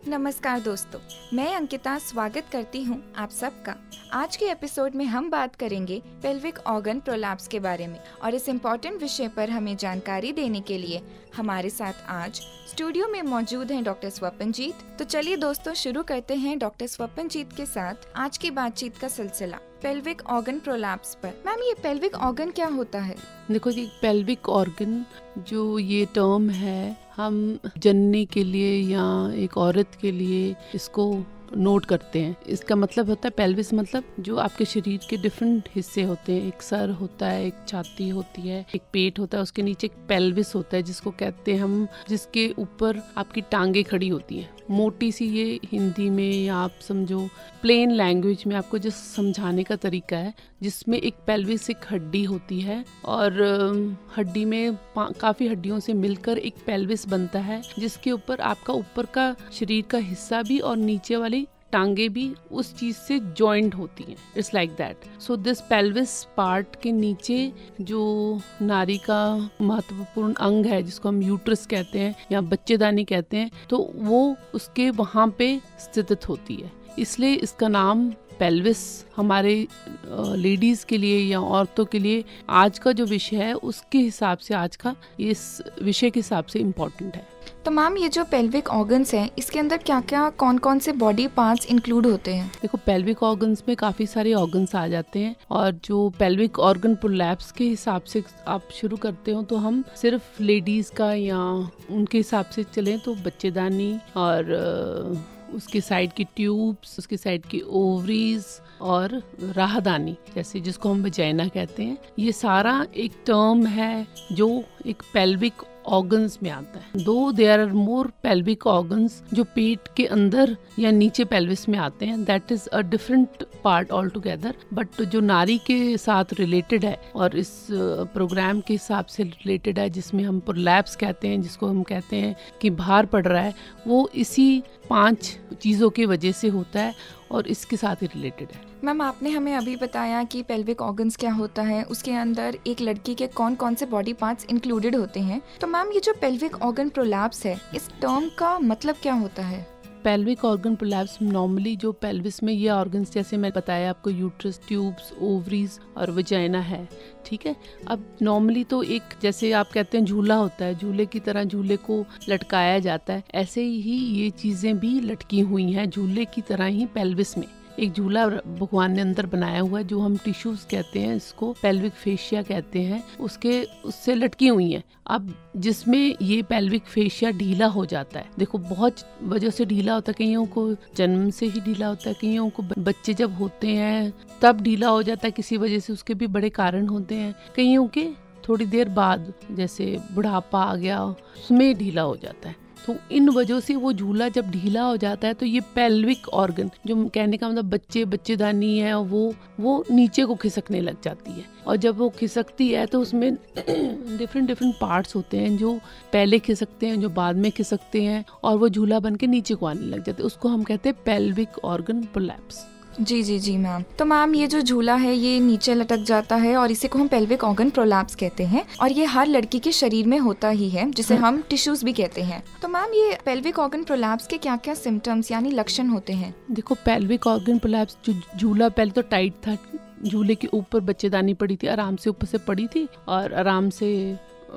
नमस्कार दोस्तों, मैं अंकिता स्वागत करती हूं आप सबका। आज के एपिसोड में हम बात करेंगे पेल्विक ऑर्गन प्रोलैप्स के बारे में और इस इम्पोर्टेंट विषय पर हमें जानकारी देने के लिए हमारे साथ आज स्टूडियो में मौजूद हैं डॉक्टर स्वपनजीत। तो चलिए दोस्तों शुरू करते हैं डॉक्टर स्वपनजीत के साथ आज की बातचीत का सिलसिला पेल्विक ऑर्गन प्रोलैप्स पर। मैम, ये पेल्विक ऑर्गन क्या होता है? देखो जी, पेल्विक ऑर्गन जो ये टर्म है, हम जननी के लिए या एक औरत के लिए इसको नोट करते हैं। इसका मतलब होता है पेल्विस, मतलब जो आपके शरीर के डिफरेंट हिस्से होते हैं। एक सर होता है, एक छाती होती है, एक पेट होता है, उसके नीचे एक पेल्विस होता है जिसको कहते हैं हम, जिसके ऊपर आपकी टांगे खड़ी होती हैं। मोटी सी ये हिंदी में या आप समझो प्लेन लैंग्वेज में आपको जो समझाने का तरीका है, जिसमें एक पेल्विस एक हड्डी होती है और हड्डी में काफ़ी हड्डियों से मिलकर एक पेल्विस बनता है, जिसके ऊपर आपका ऊपर का शरीर का हिस्सा भी और नीचे वाली टांगे भी उस चीज से जॉइंट होती हैं। It's like that. So this pelvis part के नीचे जो नारी का महत्वपूर्ण अंग है, जिसको हम यूट्रस कहते हैं या बच्चेदानी कहते हैं, तो वो उसके वहाँ पे स्थित होती है। इसलिए इसका नाम पेल्विस हमारे लेडीज के लिए या औरतों के लिए आज का जो विषय है उसके हिसाब से, आज का इस विषय के हिसाब से इम्पोर्टेंट है। तो मैम, ये जो पेल्विक ऑर्गन्स हैं, इसके अंदर क्या क्या कौन कौन से बॉडी पार्ट्स इंक्लूड होते हैं? देखो, पेल्विक ऑर्गन्स में काफी सारे ऑर्गन्स आ जाते हैं और जो पेल्विक ऑर्गन प्रोलैप्स के हिसाब से आप शुरू करते हो तो हम सिर्फ लेडीज का या उनके हिसाब से चलें तो बच्चेदानी और उसके साइड की ट्यूब्स, उसके साइड की ओवरीज और राहदानी, जैसे जिसको हम वजाइना कहते हैं, ये सारा एक टर्म है जो एक पेल्विक ऑर्गन्स में आता है। Though there are more pelvic organs जो पेट के अंदर या नीचे पेल्विस में आते हैं, that is a different part all together. But जो नारी के साथ रिलेटेड है और इस प्रोग्राम के हिसाब से रिलेटेड है, जिसमें हम प्रोलैप्स कहते हैं, जिसको हम कहते हैं कि भार पड़ रहा है, वो इसी 5 चीज़ों की वजह से होता है और इसके साथ ही रिलेटेड है। मैम, आपने हमें अभी बताया कि पेल्विक ऑर्गन्स क्या होता है, उसके अंदर एक लड़की के कौन कौन से बॉडी पार्ट्स इंक्लूडेड होते हैं। तो मैम, ये जो पेल्विक ऑर्गन प्रोलैप्स है, इस टर्म का मतलब क्या होता है? पेल्विक ऑर्गन प्रोलैप्स नॉर्मली जो पेल्विस में ये ऑर्गन्स, जैसे मैं बताया आपको, यूट्रस, ट्यूब्स, ओवरीज और वजाइना है, ठीक है। अब नॉर्मली तो एक, जैसे आप कहते हैं झूला होता है, झूले की तरह झूले को लटकाया जाता है, ऐसे ही ये चीज़ें भी लटकी हुई हैं झूले की तरह ही। पेल्विस में एक झूला भगवान ने अंदर बनाया हुआ है, जो हम टिश्यूज कहते हैं, इसको पेल्विक फेशिया कहते हैं, उससे लटकी हुई हैं। अब जिसमें ये पेल्विक फेशिया ढीला हो जाता है, देखो बहुत वजह से ढीला होता है, कईयों को जन्म से ही ढीला होता है, कईयों को बच्चे जब होते हैं तब ढीला हो जाता है, किसी वजह से, उसके भी बड़े कारण होते हैं। कईयों के थोड़ी देर बाद, जैसे बुढ़ापा आ गया, उसमें ढीला हो जाता है। तो इन वजहों से वो झूला जब ढीला हो जाता है तो ये पेल्विक ऑर्गन, जो कहने का मतलब बच्चेदानी है, वो नीचे को खिसकने लग जाती है। और जब वो खिसकती है तो उसमें डिफरेंट पार्ट्स होते हैं, जो पहले खिसकते हैं, जो बाद में खिसकते हैं, और वो झूला बन के नीचे को आने लग जाते हैं। उसको हम कहते हैं पेल्विक ऑर्गन प्रोलैप्स। जी मैम। तो मैम, ये जो झूला है ये नीचे लटक जाता है और इसी को हम पेल्विक ऑर्गन प्रोलैप्स कहते हैं, और ये हर लड़की के शरीर में होता ही है, जिसे हम टिश्यूज भी कहते हैं। तो मैम, ये पेल्विक ऑर्गन प्रोलैप्स के क्या क्या सिम्टम्स यानी लक्षण होते हैं? देखो, पेल्विक ऑर्गन प्रोलैप्स, जो झूला पहले तो टाइट था, झूले के ऊपर बच्चेदानी पड़ी थी, आराम से ऊपर से पड़ी थी और आराम से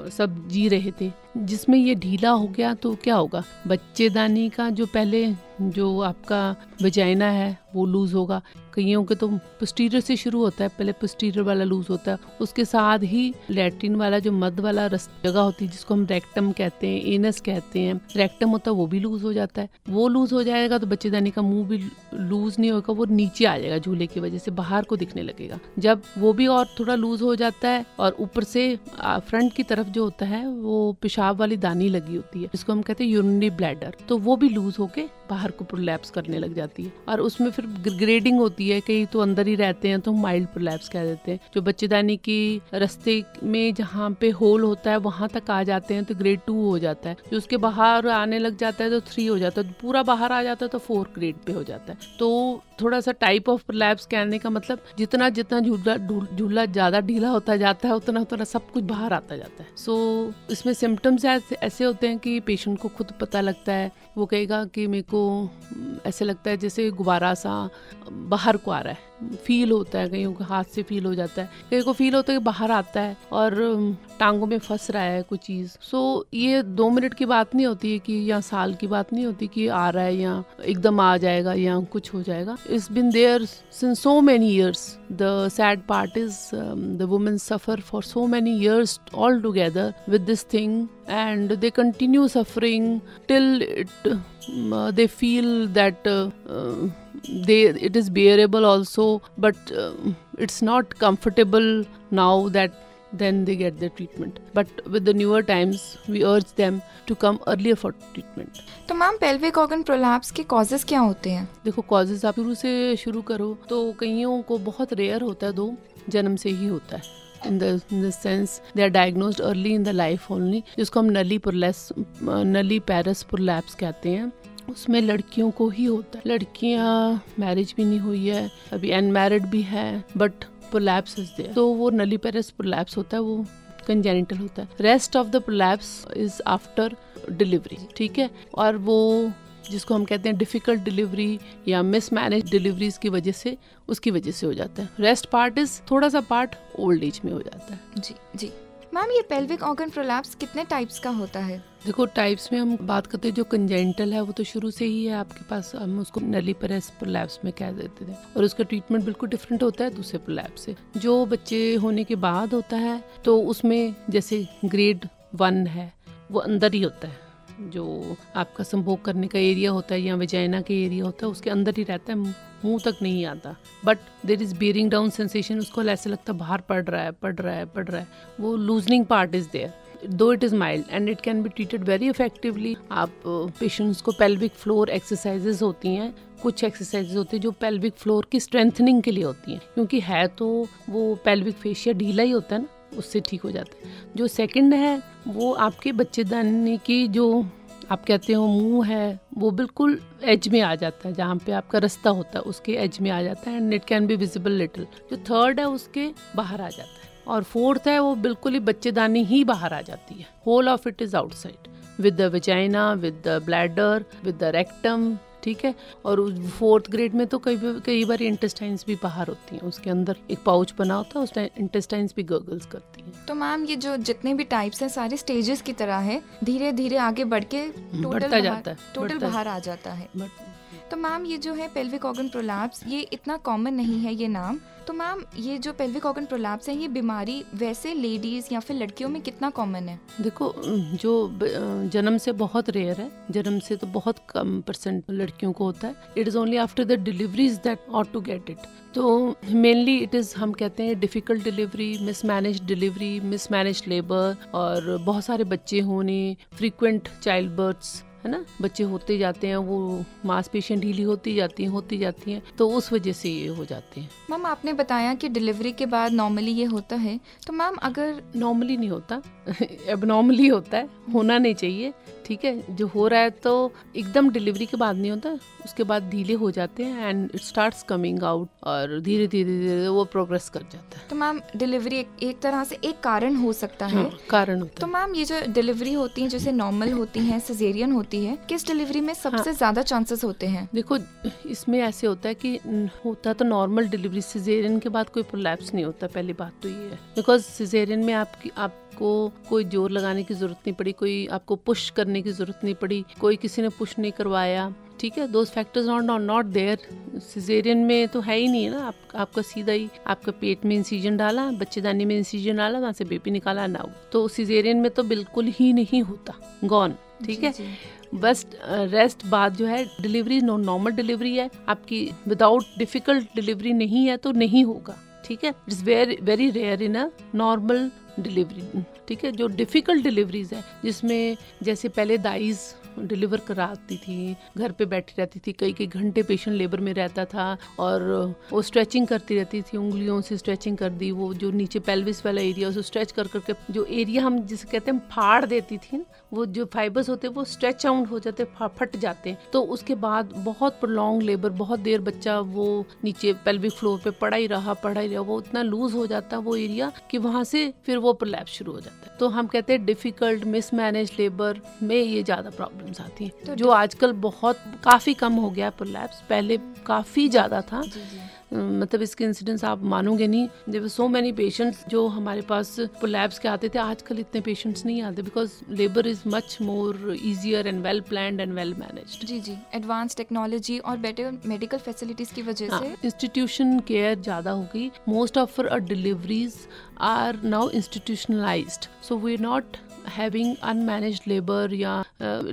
सब जी रहे थे। जिसमें ये ढीला हो गया तो क्या होगा, बच्चेदानी का जो पहले जो आपका वजाइना है वो लूज होगा। कईयों के तो पोस्टीरियर से शुरू होता है, पहले पोस्टीरियर वाला लूज होता है, उसके साथ ही लैट्रिन वाला जो मध्य वाला जगह होती है, जिसको हम रेक्टम कहते हैं, एनस कहते हैं, रेक्टम होता है, वो भी लूज हो जाता है। वो लूज हो जाएगा तो बच्चेदानी का मुंह भी लूज नहीं होगा, वो नीचे आ जाएगा, झूले की वजह से बाहर को दिखने लगेगा। जब वो भी और थोड़ा लूज हो जाता है और ऊपर से फ्रंट की तरफ जो होता है वो पेशाब वाली दानी लगी होती है, जिसको हम कहते हैं यूरिनरी ब्लैडर, तो वो भी लूज होके बाहर को प्रोलैप्स करने लग जाती है। और उसमें फिर ग्रेडिंग होती है, कई तो अंदर ही रहते हैं तो माइल्ड प्रोलैप्स कह देते हैं। जो बच्चेदानी की रास्ते में जहाँ पे होल होता है वहां तक आ जाते हैं तो ग्रेड 2 हो जाता है। जो उसके बाहर आने लग जाता है तो 3 हो जाता है, तो पूरा बाहर आ जाता है तो 4 ग्रेड पे हो जाता है। तो थोड़ा सा टाइप ऑफ प्रोलैप्स कहने का मतलब जितना जितना झूला ज़्यादा ढीला होता जाता है उतना उतना सब कुछ बाहर आता जाता है। सो इसमें सिम्टम्स ऐसे होते हैं कि पेशेंट को खुद पता लगता है, वो कहेगा कि मेरे को ऐसे लगता है जैसे गुब्बारा सा बाहर को आ रहा है, फील होता है, कहीं को हाथ से फील हो जाता है, कहीं को फील होता है कि बाहर आता है और टांगों में फंस रहा है कोई चीज़। सो ये 2 मिनट की बात नहीं होती है कि या साल की बात नहीं होती कि आ रहा है या एकदम आ जाएगा या कुछ हो जाएगा। It's been there since so many years. The sad part is the women suffer for so many years all together with this thing, and they continue suffering till they feel that it is bearable also, but it's not comfortable now that then they get their treatment. But with the newer times we urge them to come earlier for treatment. तो ma'am pelvic organ prolapse के causes क्या होते हैं? देखो causes आप शुरू करो तो कईयों को बहुत रेयर होता है, 2 जन्म से ही होता है। in the sense they are diagnosed early in the life only, जिसको हम नलीपैरस प्रोलैप्स कहते हैं। उसमें लड़कियों को ही होता है, लड़कियां मैरिज भी नहीं हुई है अभी, अनमैरिड भी है, बट प्रोलैप्स इज देयर, तो वो नलीपैरस प्रोलैप्स होता है, वो कंजेनिटल होता है। Rest of the prolapse is after delivery, ठीक है, और वो जिसको हम कहते हैं डिफिकल्ट डिलीवरी या मिसमैनेज डिलीवरीज की वजह से, उसकी वजह से हो जाता है। रेस्ट पार्ट इज थोड़ा सा पार्ट ओल्ड एज में हो जाता है। जी जी मैम, ये पेल्विक ऑर्गन प्रोलैप्स कितने टाइप्स का होता है? देखो टाइप्स में हम बात करते हैं, जो कंजेनिटल है वो तो शुरू से ही है आपके पास, हम उसको नलीपैरस प्रोलैप्स में कह देते थे, और उसका ट्रीटमेंट बिल्कुल डिफरेंट होता है दूसरे प्रोलैप्स से। जो बच्चे होने के बाद होता है तो उसमें जैसे ग्रेड 1 है, वो अंदर ही होता है, जो आपका संभोग करने का एरिया होता है या वेजाइना के एरिया होता है उसके अंदर ही रहता है, मुंह तक नहीं आता, but there is bearing down sensation, उसको ऐसे लगता है बाहर पड़ रहा है, वो loosening part is there, though it is mild and it can be treated very effectively. आप पेशेंट्स को पेल्विक फ्लोर एक्सरसाइजेज होती हैं, कुछ एक्सरसाइजेज होती है जो पेल्विक फ्लोर की स्ट्रेंथनिंग के लिए होती हैं, क्योंकि है तो वो पेल्विक फेशिया ढीला ही होता है ना, उससे ठीक हो जाता है। जो सेकंड है वो आपके बच्चेदानी की, जो आप कहते हो मुंह है, वो बिल्कुल एज में आ जाता है, जहाँ पे आपका रास्ता होता है उसके एज में आ जाता है and it can be visible little. जो थर्ड है उसके बाहर आ जाता है, और फोर्थ है वो बिल्कुल ही बच्चेदानी ही बाहर आ जाती है, whole of it is outside with the vagina, with the bladder, with the rectum, ठीक है। और 4th ग्रेड में तो कई बार इंटेस्टाइन्स भी बाहर होती हैं, उसके अंदर एक पाउच बना होता है, उसमें इंटेस्टाइन्स भी गर्गल्स करती हैं। तो मैम ये जो जितने भी टाइप्स हैं सारे स्टेजेस की तरह है, धीरे धीरे आगे बढ़ के टोटल बाहर आ जाता है। तो मैम ये जो है पेल्विक ऑर्गन प्रोलैप्स, ये इतना कॉमन नहीं है ये नाम, तो मैम ये जो पेल्विक ऑर्गन प्रोलैप्स है, ये बीमारी वैसे लेडीज या फिर लड़कियों में कितना कॉमन है? देखो जो जन्म से बहुत रेयर है, जन्म से तो बहुत कम % लड़कियों को होता है। It is only after the deliveries that ought to get it. तो मेनली इट इज, हम कहते हैं difficult delivery, mismanage delivery, mismanage labour, और बहुत सारे बच्चे होने, फ्रीक्वेंट चाइल्ड बर्थ्स, है ना, बच्चे होते जाते हैं, वो मांसपेशियां ढीली होती जाती हैं, तो उस वजह से ये हो जाते हैं। मैम आपने बताया कि डिलीवरी के बाद नॉर्मली ये होता है, तो मैम अगर नॉर्मली नहीं होता एबनॉर्मली होता है, होना नहीं चाहिए, ठीक है। जो हो रहा है तो एकदम डिलीवरी के बाद नहीं होता, उसके बाद ढीले हो जाते हैं and it starts coming out, और धीरे धीरे वो प्रोग्रेस कर जाता है। तो मैम डिलीवरी एक तरह से एक कारण हो सकता है। हाँ, कारण होता है। तो मैम ये जो डिलीवरी होती है, जैसे नॉर्मल होती है, सिजेरियन होती है, किस डिलीवरी में सबसे ज्यादा चांसेस होते हैं? देखो इसमें ऐसे होता है कि होता तो नॉर्मल डिलीवरी, सिजेरियन के बाद कोई प्रोलैप्स नहीं होता, पहली बात तो ये है, बिकॉज सिजेरियन में आपको कोई जोर लगाने की जरूरत नहीं पड़ी, कोई आपको पुश करने की जरूरत नहीं पड़ी, कोई किसी ने पुश नहीं करवाया, ठीक है। Those factors not there. Caesarean में तो है ही नहीं है ना, आपका सीधा ही आपका पेट में इंसिजन डाला, बच्चेदानी में इंसिजन डाला, वहाँ से बेबी निकाला ना, तो सिजेरियन में तो बिल्कुल ही नहीं होता, गॉन, ठीक है। बस रेस्ट बाद जो है डिलीवरी नॉर्मल डिलीवरी है आपकी, विदाउट डिफिकल्ट डिलीवरी नहीं है तो नहीं होगा, ठीक है। It's very rare in a normal delivery, ठीक है। जो डिफिकल्ट डिलीवरीज है जिसमें जैसे पहले दाइज डिलीवर कराती थी, घर पे बैठी रहती थी, कई कई घंटे पेशेंट लेबर में रहता था और वो स्ट्रेचिंग करती रहती थी, उंगलियों से स्ट्रेचिंग कर दी, वो जो नीचे पेल्विस वाला एरिया उसको स्ट्रेच कर करके जो एरिया हम जिसे कहते हैं फाड़ देती थी, वो जो फाइबर्स होते हैं वो स्ट्रेच आउट हो जाते, फट जाते हैं। तो उसके बाद बहुत प्रोलॉन्ग लेबर, बहुत देर बच्चा वो नीचे पेल्विक फ्लोर पे पड़ा ही रहा, वो इतना लूज हो जाता है वो एरिया कि वहां से फिर वो प्रोलैप्स शुरू हो जाता है। तो हम कहते हैं डिफिकल्ट मिसमैनेज लेबर में ये ज्यादा प्रॉब्लम्स आती हैं, तो जो आजकल बहुत काफी कम हो गया प्रोलैप्स, पहले काफी ज्यादा था। मतलब इसके इंसिडेंट्स आप मानोगे नहीं, there were so many patients जो हमारे पास प्रोलैप्स के आते थे, आजकल इतने पेशेंट्स नहीं आते because labour is much more easier and well planned and well managed. जी, एडवांस टेक्नोलॉजी और बेटर मेडिकल फैसिलिटीज की वजह से इंस्टीट्यूशन केयर ज्यादा हो गई। Most of our deliveries are now institutionalised, so we are not having unmanaged labor या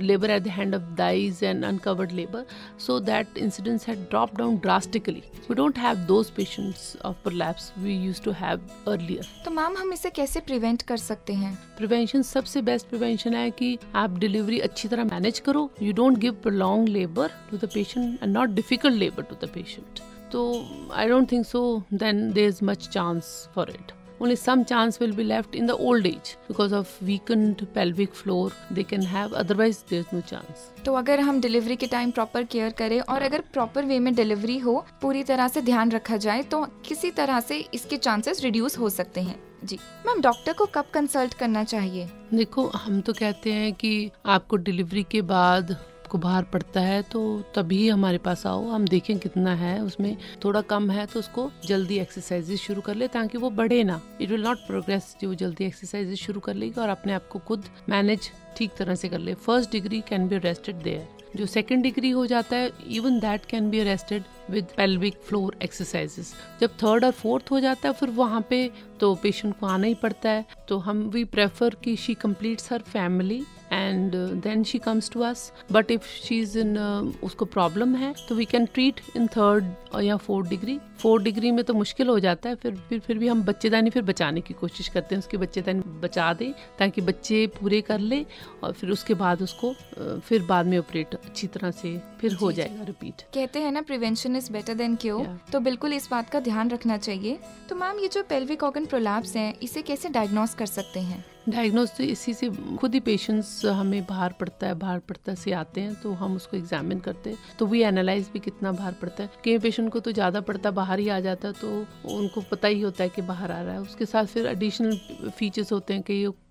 labor at the hand of dyes and uncovered labor, so that incidence had dropped down drastically. We don't have those patients of prolapse we used to have earlier. तो ma'am हम इसे कैसे prevent कर सकते हैं? Prevention, सबसे best prevention है कि आप डिलीवरी अच्छी तरह मैनेज करो। You don't give prolonged labor to the patient and not difficult labor to the patient. So I don't think so then there's much chance for it. Only some chance will be left in the old age because of weakened pelvic floor they can have, otherwise there's no chance. तो अगर हम delivery के time proper care करें और अगर proper way में delivery हो, पूरी तरह से ध्यान रखा जाए, तो किसी तरह से इसके चांसेस रिड्यूस हो सकते हैं। जी मैम, डॉक्टर को कब कंसल्ट करना चाहिए? देखो, हम तो कहते हैं कि आपको डिलीवरी के बाद को बाहर पड़ता है तो तभी हमारे पास आओ, हम देखें कितना है, उसमें थोड़ा कम है तो उसको जल्दी एक्सरसाइजेस शुरू कर ले ताकि वो बढ़े ना, इट विल नॉट प्रोग्रेस। जो जल्दी एक्सरसाइजेस शुरू कर लेगी और अपने आप को खुद मैनेज ठीक तरह से कर ले। First degree can be arrested there, जो सेकंड डिग्री हो जाता है even that can be arrested with pelvic floor exercises. जब थर्ड और फोर्थ हो जाता है फिर वहाँ पे तो पेशेंट को आना ही पड़ता है। तो हम वी प्रेफर कि she completes her family and then she comes to us, but if she's in उसको प्रॉब्लम है तो we can treat in third या फोर्थ डिग्री। फोर्थ डिग्री में तो मुश्किल हो जाता है, फिर भी हम बच्चेदानी फिर बचाने की कोशिश करते हैं, उसके बच्चेदानी बचा दें ताकि बच्चे पूरे कर ले और फिर उसके बाद उसको फिर बाद में ऑपरेट अच्छी तरह से फिर हो जाएगा रिपीट। कहते हैं ना prevention is better than cure, तो बिल्कुल इस बात का ध्यान रखना चाहिए। तो मैम, ये जो पेल्विक ऑर्गन प्रोलैप्स है इसे कैसे डायग्नोस कर सकते हैं? डायग्नोस तो इसी से खुद ही पेशेंट्स हमें बाहर पड़ता से आते हैं तो हम उसको एग्जामिन करते हैं, तो वी एनालाइज भी कितना बाहर पड़ता है। कई पेशेंट को तो ज़्यादा पड़ता बाहर ही आ जाता है तो उनको पता ही होता है कि बाहर आ रहा है। उसके साथ फिर एडिशनल फीचर्स होते हैं,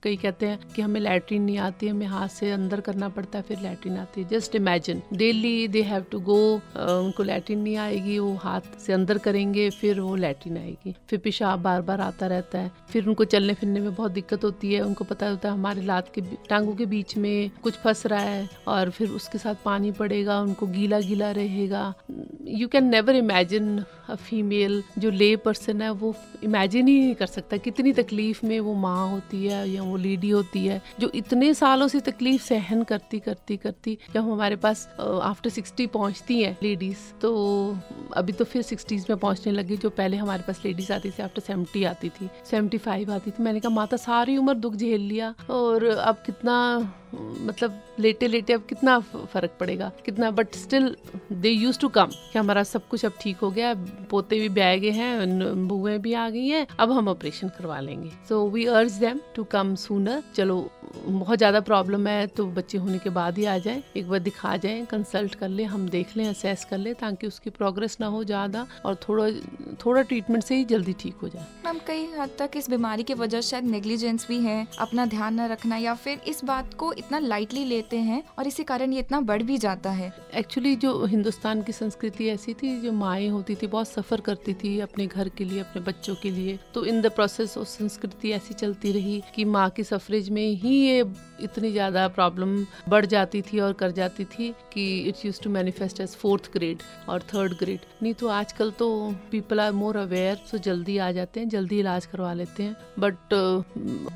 कई कहते हैं कि हमें लैट्रिन नहीं आती, हमें हाथ से अंदर करना पड़ता है फिर लैट्रिन आती है। Just imagine daily they have to go, उनको लैट्रिन नहीं आएगी, वो हाथ से अंदर करेंगे फिर वो लैट्रिन आएगी, फिर पेशाब बार बार आता रहता है, फिर उनको चलने फिरने में बहुत दिक्कत होती है। उनको पता होता है हमारे लात के टांगों के बीच में कुछ फंस रहा है और फिर उसके साथ पानी पड़ेगा, उनको गीला गीला रहेगा। You can never imagine a female, जो ले पर्सन है वो इमेजिन ही नहीं कर सकता कितनी तकलीफ में वो माँ होती है या वो लेडी होती है जो इतने सालों से तकलीफ सहन करती जब हमारे पास आफ्टर 60 पहुंचती हैं लेडीज, तो अभी तो फिर 60s में पहुंचने लगी। जो पहले हमारे पास लेडीज आती थी आफ्टर 70 आती थी, 75 आती थी। मैंने कहा माता सारी उम्र दुख झेल लिया और अब कितना, मतलब लेटे लेटे अब कितना फर्क पड़ेगा कितना, but still they used to come कि हमारा सब कुछ अब ठीक हो गया, पोते भी ब्याह गए हैं, बुएं भी आ गई हैं, अब हम ऑपरेशन करवा लेंगे। सो वी अर्ज देम टू कम सूनर। चलो बहुत ज़्यादा प्रॉब्लम है तो बच्चे होने के बाद ही आ जाए, एक बार दिखा जाए, कंसल्ट कर ले, हम देख लें, असेस कर ले ताकि उसकी प्रोग्रेस ना हो ज़्यादा और थोड़ा ट्रीटमेंट से ही जल्दी ठीक हो जाए। मैम, कई हद तक इस बीमारी की वजह शायद नेग्लिजेंस भी है, अपना ध्यान न रखना, या फिर इस बात को इतना लाइटली लेते हैं और इसी कारण ये इतना बढ़ भी जाता है। एक्चुअली जो हिंदुस्तान की संस्कृति ऐसी थी, जो माएँ होती थी बहुत सफ़र करती थी अपने घर के लिए, अपने बच्चों के लिए, तो इन द प्रोसेस ऑफ संस्कृति ऐसी चलती रही कि माँ की सफरेज में ही ये इतनी ज़्यादा प्रॉब्लम बढ़ जाती थी और कर जाती थी कि it's used to manifest as 4th grade और 3rd ग्रेड। नहीं तो आजकल तो people are more aware, so जल्दी आ जाते हैं, जल्दी इलाज करवा लेते हैं। But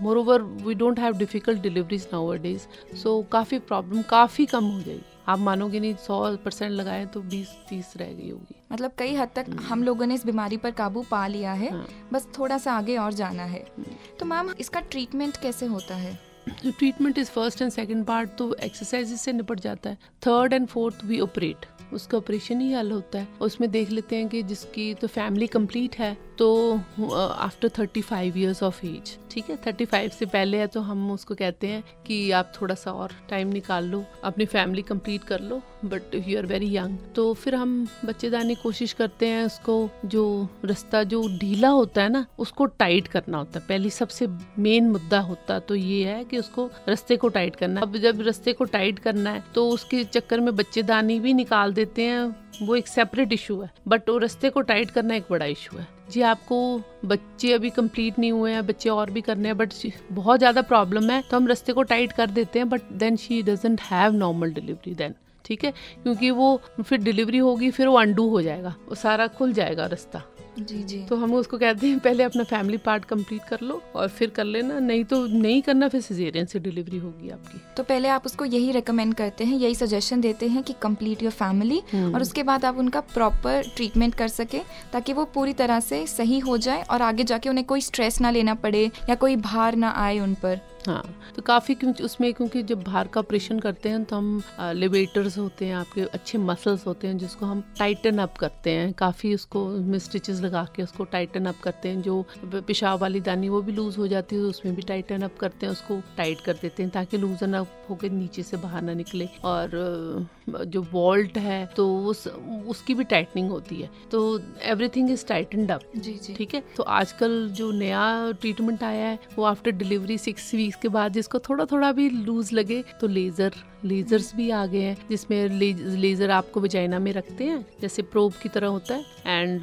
moreover we don't have difficult deliveries nowadays, so काफ़ी प्रॉब्लम काफ़ी कम हो जाएगी। आप मानोगे नहीं, 100% लगाए तो 20-30 रह गई होगी। मतलब कई हद तक हम लोगों ने इस बीमारी पर काबू पा लिया है, बस थोड़ा सा आगे और जाना है। तो मैम, इसका ट्रीटमेंट कैसे होता है? Treatment is first and second part तो एक्सरसाइजेस से निपट जाता है, third and fourth we operate, उसका ऑपरेशन ही हल होता है। उसमें देख लेते हैं कि जिसकी तो फैमिली कंप्लीट है तो आफ्टर 35 इयर्स ऑफ एज, ठीक है, 35 से पहले है तो हम उसको कहते हैं कि आप थोड़ा सा और टाइम निकाल लो, अपनी फैमिली कंप्लीट कर लो, but you are very young, तो फिर हम बच्चेदानी कोशिश करते हैं उसको जो रास्ता जो ढीला होता है ना उसको टाइट करना होता है। पहली सबसे मेन मुद्दा होता तो ये है कि उसको रास्ते को टाइट करना है। अब जब रास्ते को टाइट करना है तो उसके चक्कर में बच्चेदानी भी निकाल देते हैं, वो एक सेपरेट इशू है, बट वो रास्ते को टाइट करना एक बड़ा इशू है। जी आपको बच्चे अभी कंप्लीट नहीं हुए हैं, बच्चे और भी करने हैं, बट बहुत ज़्यादा प्रॉब्लम है तो हम रास्ते को टाइट कर देते हैं, but then she doesn't have normal delivery then, ठीक है, क्योंकि वो फिर डिलीवरी होगी, फिर वो अंडू हो जाएगा, वो सारा खुल जाएगा रास्ता। जी जी। तो हम उसको कहते हैं पहले अपना फैमिली पार्ट कंप्लीट कर लो और फिर कर लेना, नहीं तो नहीं करना, फिर सिजेरियन से डिलीवरी होगी आपकी। तो पहले आप उसको यही रेकमेंड करते हैं, यही सजेशन देते हैं कि कंप्लीट योर फैमिली, और उसके बाद आप उनका प्रॉपर ट्रीटमेंट कर सके ताकि वो पूरी तरह से सही हो जाए और आगे जाके उन्हें कोई स्ट्रेस ना लेना पड़े या कोई भार ना आए उन पर। हाँ, तो काफ़ी क्योंकि जब बाहर का ऑपरेशन करते हैं तो हम लिवेटर्स होते हैं, आपके अच्छे मसल्स होते हैं जिसको हम टाइटन अप करते हैं, काफ़ी उसको स्टिचेस लगा के उसको टाइटन अप करते हैं। जो पेशाब वाली दानी वो भी लूज हो जाती है तो उसमें भी टाइटन अप करते हैं, उसको टाइट कर देते हैं ताकि लूजन अप होकर नीचे से बाहर ना निकले। और जो वॉल्ट है तो उसकी भी टाइटनिंग होती है, तो एवरीथिंग इज टाइटनड अप। जी जी। ठीक है, तो आजकल जो नया ट्रीटमेंट आया है वो आफ्टर डिलीवरी 6 वीक्स के बाद जिसको थोड़ा थोड़ा भी लूज लगे तो लेजर्स भी आ गए हैं, जिसमें लेजर आपको वजाइना में रखते हैं जैसे प्रोब की तरह होता है, and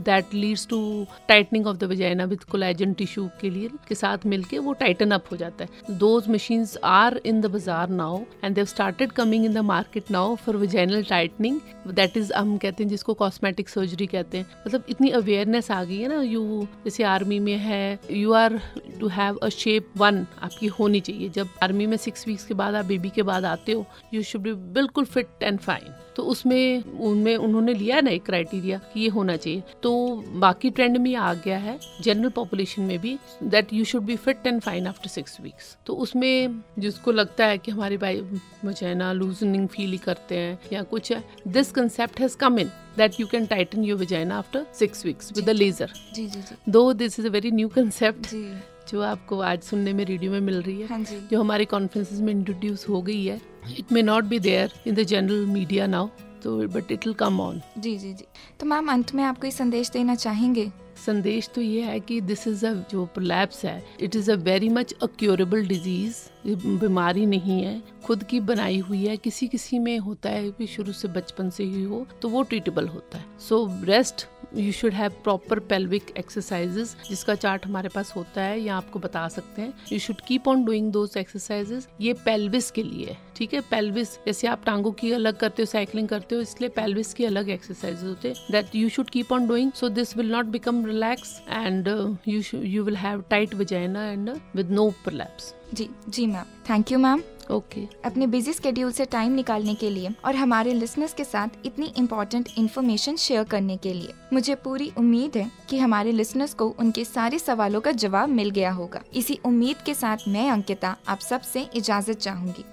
that leads to tightening of the vagina with collagen tissue के साथ मिलके वो टाइटन अप हो जाता है। Those machines are in the bazaar now and they started coming in the market now for vaginal tightening, that is हम कहते हैं जिसको कॉस्मेटिक सर्जरी कहते हैं। मतलब इतनी अवेयरनेस आ गई है ना, यू जैसे आर्मी में है, you are to have a shape 1 आपकी होनी चाहिए। जब आर्मी में 6 वीक्स के बाद आप बेबी के बाद आते हो, यू शुड बी बिल्कुल फिट एंड फाइन। तो उनमें उन्होंने लिया ना एक क्राइटेरिया कि ये होना चाहिए, तो बाकी ट्रेंड में आ गया है जनरल पॉपुलेशन में भी that you should be fit and fine after 6 weeks. तो उसमें जिसको लगता है कि हमारी वजाइना लूजनिंग फील करते हैं या कुछ है, this concept has come in that you can tighten your vagina after 6 weeks with a laser. जी जी जी। Though this is a very new concept जी। जो आपको आज सुनने में रेडियो में मिल रही है, हाँ जी। जो हमारी कॉन्फ्रेंसेस में इंट्रोड्यूस हो गई है, it may not be there in the general media now, तो but it will come on. जी जी जी। तो मैम अंत में आप कोई संदेश देना चाहेंगे? संदेश तो ये है कि दिस इज अ जो प्रोलैप्स है, it is a very much a curable disease. बीमारी नहीं है, खुद की बनाई हुई है, किसी में होता है कि शुरू से बचपन से ही हो तो वो ट्रीटेबल होता है। So rest you should have proper pelvic exercises, जिसका चार्ट हमारे पास होता है या आपको बता सकते हैं। You should keep on doing those exercises. ये पेल्विस के लिए है, ठीक है। पेल्विस जैसे आप टांगों की अलग करते हो, साइकिलिंग करते हो, इसलिए पेल्विस की अलग एक्सरसाइजेस होते हैं that you should keep on doing, so this will not become relax and you will have tight vagina and with no prolapse. जी जी ma'am, thank you ma'am. Okay. अपने बिजी स्केड्यूल से time निकालने के लिए और हमारे लिसनर्स के साथ इतनी इम्पोर्टेंट इन्फॉर्मेशन शेयर करने के लिए मुझे पूरी उम्मीद है कि हमारे लिसनर्स को उनके सारे सवालों का जवाब मिल गया होगा। इसी उम्मीद के साथ मैं अंकिता आप सबसे इजाजत चाहूंगी।